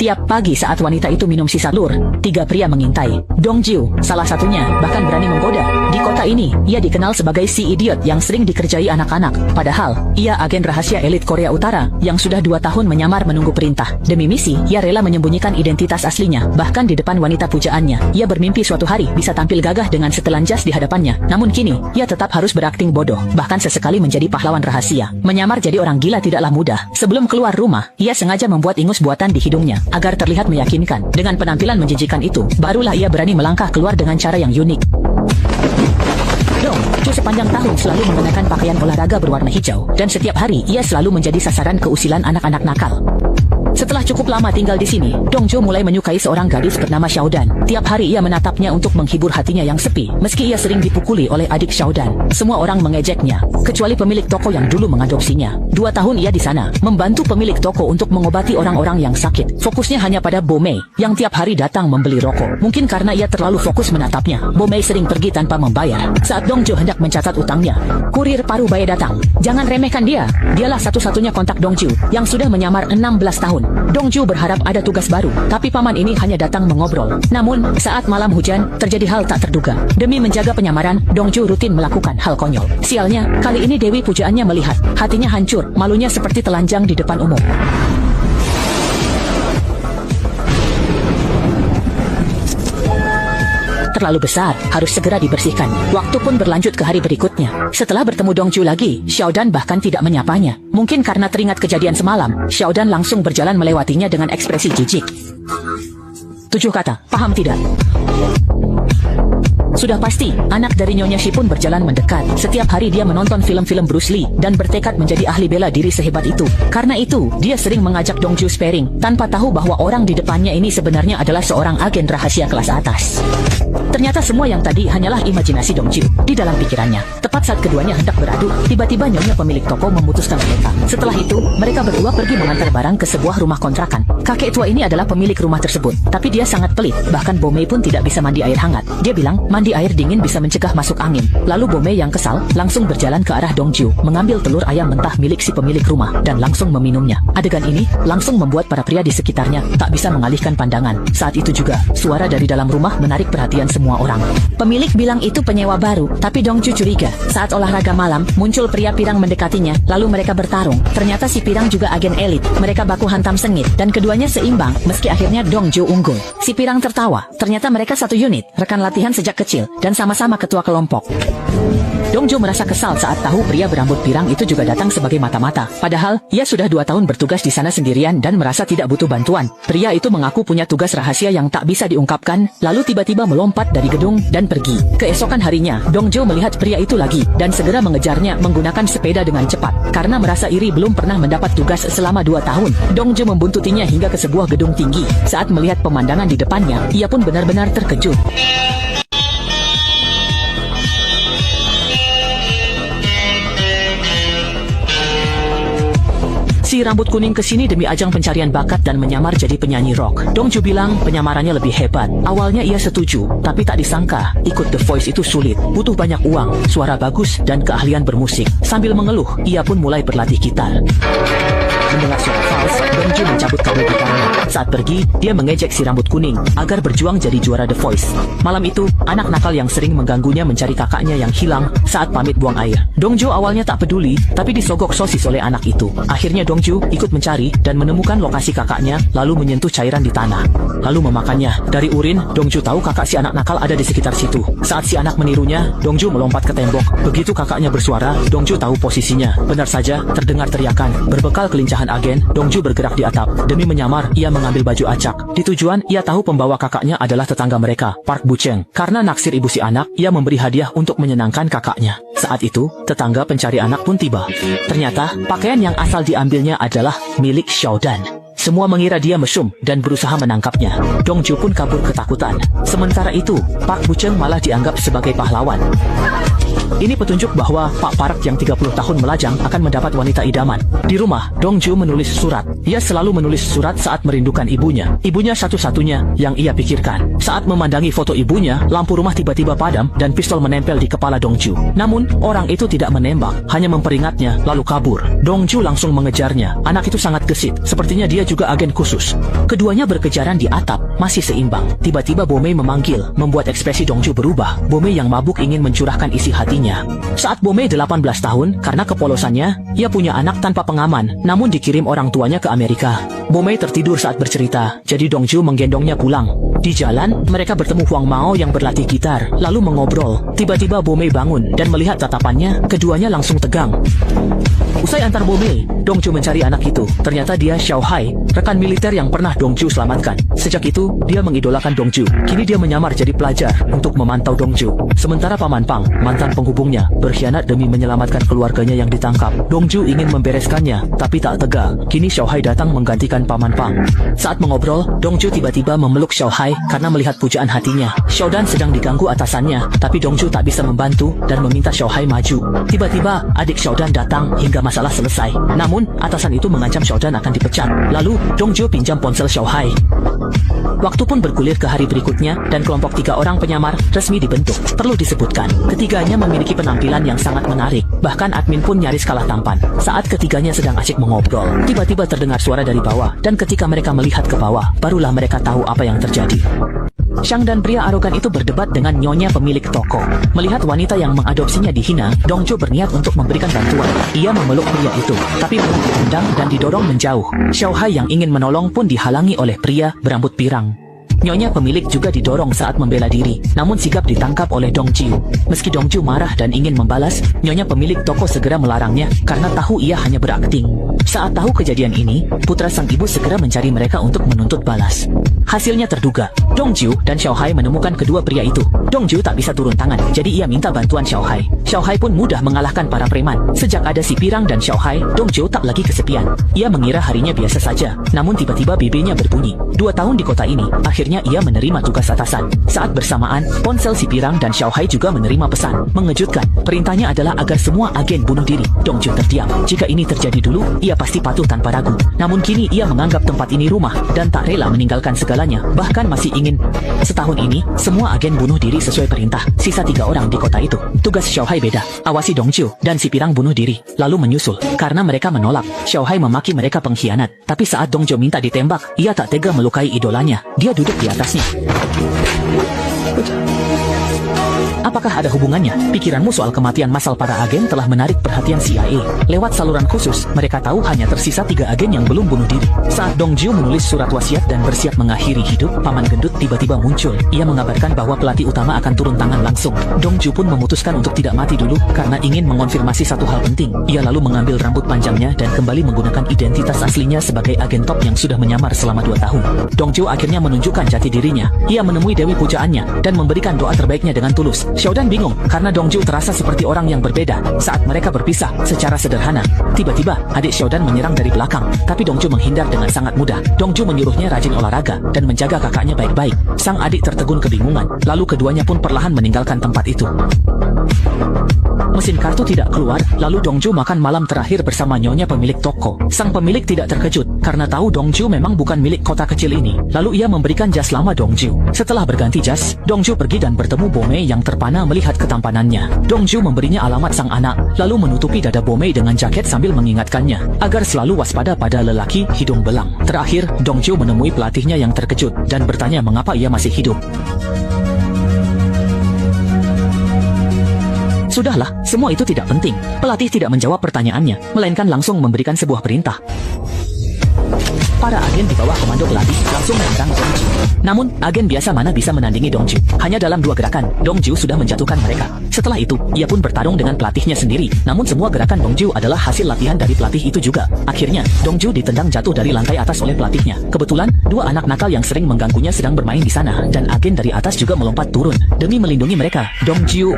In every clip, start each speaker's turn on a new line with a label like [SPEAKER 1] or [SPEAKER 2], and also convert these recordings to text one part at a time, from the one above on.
[SPEAKER 1] Tiap pagi saat wanita itu minum sisa telur, 3 pria mengintai. Dongju, salah satunya, bahkan berani menggoda. Di kota ini, ia dikenal sebagai si idiot yang sering dikerjai anak-anak. Padahal, ia agen rahasia elit Korea Utara yang sudah 2 tahun menyamar menunggu perintah. Demi misi, ia rela menyembunyikan identitas aslinya. Bahkan di depan wanita pujaannya, ia bermimpi suatu hari bisa tampil gagah dengan setelan jas di hadapannya. Namun kini, ia tetap harus berakting bodoh, bahkan sesekali menjadi pahlawan rahasia. Menyamar jadi orang gila tidaklah mudah. Sebelum keluar rumah, ia sengaja membuat ingus buatan di hidungnya agar terlihat meyakinkan. Dengan penampilan menjijikan itu, barulah ia berani melangkah keluar dengan cara yang unik. Dongju sepanjang tahun selalu mengenakan pakaian olahraga berwarna hijau, dan setiap hari ia selalu menjadi sasaran keusilan anak-anak nakal. Setelah cukup lama tinggal di sini, Dongju mulai menyukai seorang gadis bernama Xiaodan. Tiap hari ia menatapnya untuk menghibur hatinya yang sepi, meski ia sering dipukuli oleh adik Xiaodan. Semua orang mengejeknya, kecuali pemilik toko yang dulu mengadopsinya. 2 tahun ia di sana, membantu pemilik toko untuk mengobati orang-orang yang sakit. Fokusnya hanya pada Bomei, yang tiap hari datang membeli rokok. Mungkin karena ia terlalu fokus menatapnya, Bomei sering pergi tanpa membayar. Saat Dongju hendak mencatat utangnya, kurir paruh baya datang. Jangan remehkan dia, dialah satu-satunya kontak Dongju, yang sudah menyamar 16 tahun. Dongju berharap ada tugas baru, tapi paman ini hanya datang mengobrol. Namun, saat malam hujan, terjadi hal tak terduga. Demi menjaga penyamaran, Dongju rutin melakukan hal konyol. Sialnya, kali ini Dewi pujaannya melihat. Hatinya hancur, malunya seperti telanjang di depan umum. Terlalu besar, harus segera dibersihkan. Waktu pun berlanjut ke hari berikutnya. Setelah bertemu Dongju lagi, Xiaodan bahkan tidak menyapanya. Mungkin karena teringat kejadian semalam, Xiaodan langsung berjalan melewatinya dengan ekspresi jijik. 7 kata, paham tidak? Sudah pasti, anak dari Nyonya Shi pun berjalan mendekat. Setiap hari dia menonton film-film Bruce Lee dan bertekad menjadi ahli bela diri sehebat itu. Karena itu, dia sering mengajak Dongju sparring, tanpa tahu bahwa orang di depannya ini sebenarnya adalah seorang agen rahasia kelas atas. Ternyata semua yang tadi hanyalah imajinasi Dongju di dalam pikirannya. Tepat saat keduanya hendak beradu, tiba-tiba Nyonya pemilik toko memutuskan mereka. Setelah itu, mereka berdua pergi mengantar barang ke sebuah rumah kontrakan. Kakek tua ini adalah pemilik rumah tersebut, tapi dia sangat pelit. Bahkan Bomei pun tidak bisa mandi air hangat. Dia bilang, mandi air dingin bisa mencegah masuk angin. Lalu Bomei yang kesal, langsung berjalan ke arah Dongju, mengambil telur ayam mentah milik si pemilik rumah, dan langsung meminumnya. Adegan ini, langsung membuat para pria di sekitarnya tak bisa mengalihkan pandangan. Saat itu juga, suara dari dalam rumah menarik perhatian semua orang. Pemilik bilang itu penyewa baru, tapi Dongju curiga. Saat olahraga malam, muncul pria pirang mendekatinya, lalu mereka bertarung. Ternyata si pirang juga agen elit. Mereka baku hantam sengit, dan keduanya seimbang, meski akhirnya Dongju unggul. Si pirang tertawa. Ternyata mereka satu unit, rekan latihan sejak kecil, dan sama-sama ketua kelompok. Dongju merasa kesal saat tahu pria berambut pirang itu juga datang sebagai mata-mata. Padahal, ia sudah 2 tahun bertugas di sana sendirian dan merasa tidak butuh bantuan. Pria itu mengaku punya tugas rahasia yang tak bisa diungkapkan, lalu tiba-tiba melompat dari gedung dan pergi. Keesokan harinya, Dongju melihat pria itu lagi, dan segera mengejarnya menggunakan sepeda dengan cepat. Karena merasa iri belum pernah mendapat tugas selama 2 tahun, Dongju membuntutinya hingga ke sebuah gedung tinggi. Saat melihat pemandangan di depannya, ia pun benar-benar terkejut. Si rambut kuning kesini demi ajang pencarian bakat dan menyamar jadi penyanyi rock. Dongju bilang penyamarannya lebih hebat. Awalnya ia setuju, tapi tak disangka ikut The Voice itu sulit. Butuh banyak uang, suara bagus, dan keahlian bermusik. Sambil mengeluh, ia pun mulai berlatih gitar. Mendengar suara fals, Dongju mencabut kabel gitarnya. Saat pergi, dia mengejek si rambut kuning agar berjuang jadi juara The Voice. Malam itu, anak nakal yang sering mengganggunya mencari kakaknya yang hilang saat pamit buang air. Dongju awalnya tak peduli, tapi disogok sosis oleh anak itu. Akhirnya Dongju ikut mencari dan menemukan lokasi kakaknya, lalu menyentuh cairan di tanah, lalu memakannya. Dari urin, Dongju tahu kakak si anak nakal ada di sekitar situ. Saat si anak menirunya, Dongju melompat ke tembok. Begitu kakaknya bersuara, Dongju tahu posisinya. Benar saja, terdengar teriakan. Berbekal kelincahan agen, Dongju bergerak di atap. Demi menyamar, ia mengambil baju acak. Di tujuan, ia tahu pembawa kakaknya adalah tetangga mereka, Park Bucheng. Karena naksir ibu si anak, ia memberi hadiah untuk menyenangkan kakaknya. Saat itu, tetangga pencari anak pun tiba. Ternyata, pakaian yang asal diambilnya adalah milik Xiaodan. Semua mengira dia mesum dan berusaha menangkapnya. Dongju pun kabur ketakutan. Sementara itu, Park Bucheng malah dianggap sebagai pahlawan. Ini petunjuk bahwa Pak Park yang 30 tahun melajang akan mendapat wanita idaman. Di rumah, Dongju menulis surat. Ia selalu menulis surat saat merindukan ibunya. Ibunya satu-satunya yang ia pikirkan. Saat memandangi foto ibunya, lampu rumah tiba-tiba padam dan pistol menempel di kepala Dongju. Namun, orang itu tidak menembak, hanya memperingatnya lalu kabur. Dongju langsung mengejarnya. Anak itu sangat gesit, sepertinya dia juga agen khusus. Keduanya berkejaran di atap, masih seimbang. Tiba-tiba Bomei memanggil, membuat ekspresi Dongju berubah. Bomei yang mabuk ingin mencurahkan isi hatinya. Saat Bomei 18 tahun, karena kepolosannya, ia punya anak tanpa pengaman, namun dikirim orang tuanya ke Amerika. Bomei tertidur saat bercerita, jadi Dongju menggendongnya pulang. Di jalan, mereka bertemu Huang Mao yang berlatih gitar, lalu mengobrol. Tiba-tiba Bomei bangun, dan melihat tatapannya, keduanya langsung tegang. Usai antar mobil, Dongju mencari anak itu. Ternyata dia Xiao Hai, rekan militer yang pernah Dongju selamatkan. Sejak itu, dia mengidolakan Dongju. Kini dia menyamar jadi pelajar untuk memantau Dongju. Sementara Paman Pang, mantan penghubungnya, berkhianat demi menyelamatkan keluarganya yang ditangkap. Dongju ingin membereskannya, tapi tak tega. Kini Xiao Hai datang menggantikan Paman Pang. Saat mengobrol, Dongju tiba-tiba memeluk Xiao Hai karena melihat pujaan hatinya. Xiao Dan sedang diganggu atasannya, tapi Dongju tak bisa membantu dan meminta Xiao Hai maju. Tiba-tiba, adik Xiao Dan datang hingga masalah selesai. Namun, atasan itu mengancam Xiao Dan akan dipecat. Lalu, Dongju pinjam ponsel Xiao Hai. Waktu pun bergulir ke hari berikutnya, dan kelompok 3 orang penyamar resmi dibentuk. Perlu disebutkan, ketiganya memiliki penampilan yang sangat menarik. Bahkan admin pun nyaris kalah tampan. Saat ketiganya sedang asyik mengobrol, tiba-tiba terdengar suara dari bawah, dan ketika mereka melihat ke bawah, barulah mereka tahu apa yang terjadi. Shang dan pria arogan itu berdebat dengan nyonya pemilik toko. Melihat wanita yang mengadopsinya dihina, Dongju berniat untuk memberikan bantuan. Ia memeluk pria itu, tapi malah ditendang dan didorong menjauh. Xiao Hai yang ingin menolong pun dihalangi oleh pria berambut pirang. Nyonya pemilik juga didorong saat membela diri, namun sigap ditangkap oleh Dongju. Meski Dongju marah dan ingin membalas, nyonya pemilik toko segera melarangnya karena tahu ia hanya berakting. Saat tahu kejadian ini, putra sang ibu segera mencari mereka untuk menuntut balas. Hasilnya terduga, Dongju dan Xiao Hai menemukan kedua pria itu. Dongju tak bisa turun tangan, jadi ia minta bantuan Xiao Hai. Xiao Hai pun mudah mengalahkan para preman. Sejak ada si Pirang dan Xiao Hai, Dongju tak lagi kesepian. Ia mengira harinya biasa saja, namun tiba-tiba BB-nya berbunyi. 2 tahun di kota ini, akhirnya ia menerima tugas atasan. Saat bersamaan, ponsel si Pirang dan Xiao Hai juga menerima pesan. Mengejutkan, perintahnya adalah agar semua agen bunuh diri. Dongju terdiam. Jika ini terjadi dulu, ia pasti patuh tanpa ragu. Namun kini ia menganggap tempat ini rumah dan tak rela meninggalkan segalanya. Bahkan masih ingin. Setahun ini, semua agen bunuh diri sesuai perintah. Sisa 3 orang di kota itu. Tugas Xiao Hai beda. Awasi Dongju dan si Pirang bunuh diri. Lalu menyusul. Karena mereka menolak, Xiao Hai memaki mereka pengkhianat. Tapi saat Dongju minta ditembak, ia tak tega melukai idolanya. Dia duduk di atasnya. Apakah ada hubungannya? Pikiranmu soal kematian massal para agen telah menarik perhatian CIA. Lewat saluran khusus, mereka tahu hanya tersisa 3 agen yang belum bunuh diri. Saat Dongju menulis surat wasiat dan bersiap mengakhiri hidup, Paman Gendut tiba-tiba muncul. Ia mengabarkan bahwa pelatih utama akan turun tangan langsung. Dongju pun memutuskan untuk tidak mati dulu karena ingin mengonfirmasi satu hal penting. Ia lalu mengambil rambut panjangnya dan kembali menggunakan identitas aslinya sebagai agen top yang sudah menyamar selama 2 tahun. Dongju akhirnya menunjukkan jati dirinya. Ia menemui Dewi Pujaannya dan memberikan doa terbaiknya dengan tulus. Xiao Dan bingung karena Dongju terasa seperti orang yang berbeda. Saat mereka berpisah secara sederhana, tiba-tiba adik Xiao Dan menyerang dari belakang, tapi Dongju menghindar dengan sangat mudah. Dongju menyuruhnya rajin olahraga dan menjaga kakaknya baik-baik. Sang adik tertegun kebingungan, lalu keduanya pun perlahan meninggalkan tempat itu. Mesin kartu tidak keluar, lalu Dongju makan malam terakhir bersama nyonya pemilik toko. Sang pemilik tidak terkejut karena tahu Dongju memang bukan milik kota kecil ini. Lalu ia memberikan jas lama Dongju. Setelah berganti jas, Dongju pergi dan bertemu Bomei yang terpana melihat ketampanannya. Dongju memberinya alamat sang anak, lalu menutupi dada Bomei dengan jaket sambil mengingatkannya agar selalu waspada pada lelaki hidung belang. Terakhir, Dongju menemui pelatihnya yang terkejut dan bertanya mengapa ia masih hidup. Sudahlah, semua itu tidak penting. Pelatih tidak menjawab pertanyaannya, melainkan langsung memberikan sebuah perintah. Para agen di bawah komando pelatih langsung menyerang Dongju. Namun, agen biasa mana bisa menandingi Dongju? Hanya dalam 2 gerakan, Dongju sudah menjatuhkan mereka. Setelah itu, ia pun bertarung dengan pelatihnya sendiri. Namun semua gerakan Dongju adalah hasil latihan dari pelatih itu juga. Akhirnya, Dongju ditendang jatuh dari lantai atas oleh pelatihnya. Kebetulan, 2 anak nakal yang sering mengganggunya sedang bermain di sana, dan agen dari atas juga melompat turun demi melindungi mereka. Dongju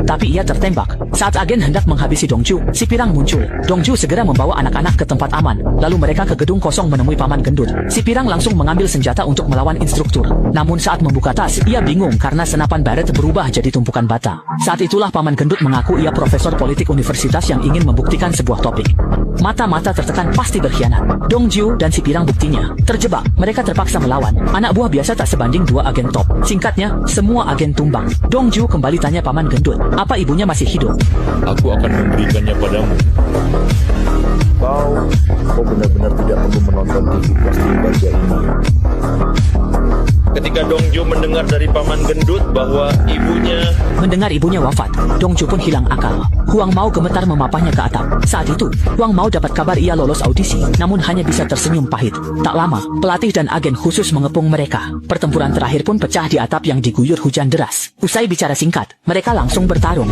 [SPEAKER 1] tapi ia tertembak. Saat agen hendak menghabisi Dongju, si pirang muncul. Dongju segera membawa anak-anak ke tempat aman. Lalu mereka ke gedung kosong menemui Paman Gendut. Si pirang langsung mengambil senjata untuk melawan instruktur. Namun saat membuka tas, ia bingung karena senapan baret berubah jadi tumpukan bata. Saat itulah Paman Gendut mengaku ia profesor politik universitas yang ingin membuktikan sebuah topik. Mata-mata tertekan pasti berkhianat. Dongju dan si pirang buktinya. Terjebak, mereka terpaksa melawan. Anak buah biasa tak sebanding 2 agen top. Singkatnya, semua agen tumbang. Dongju kembali tanya Paman Gendut, apa ibunya masih hidup?
[SPEAKER 2] Aku akan memberikannya padamu.
[SPEAKER 3] Kau benar-benar tidak perlu menonton TV plastik baja ini.
[SPEAKER 2] Ketika Dongju mendengar dari Paman Gendut bahwa
[SPEAKER 1] Mendengar ibunya wafat, Dongju pun hilang akal. Huang Mao gemetar memapahnya ke atap. Saat itu, Huang Mao dapat kabar ia lolos audisi, namun hanya bisa tersenyum pahit. Tak lama, pelatih dan agen khusus mengepung mereka. Pertempuran terakhir pun pecah di atap yang diguyur hujan deras. Usai bicara singkat, mereka langsung bertarung.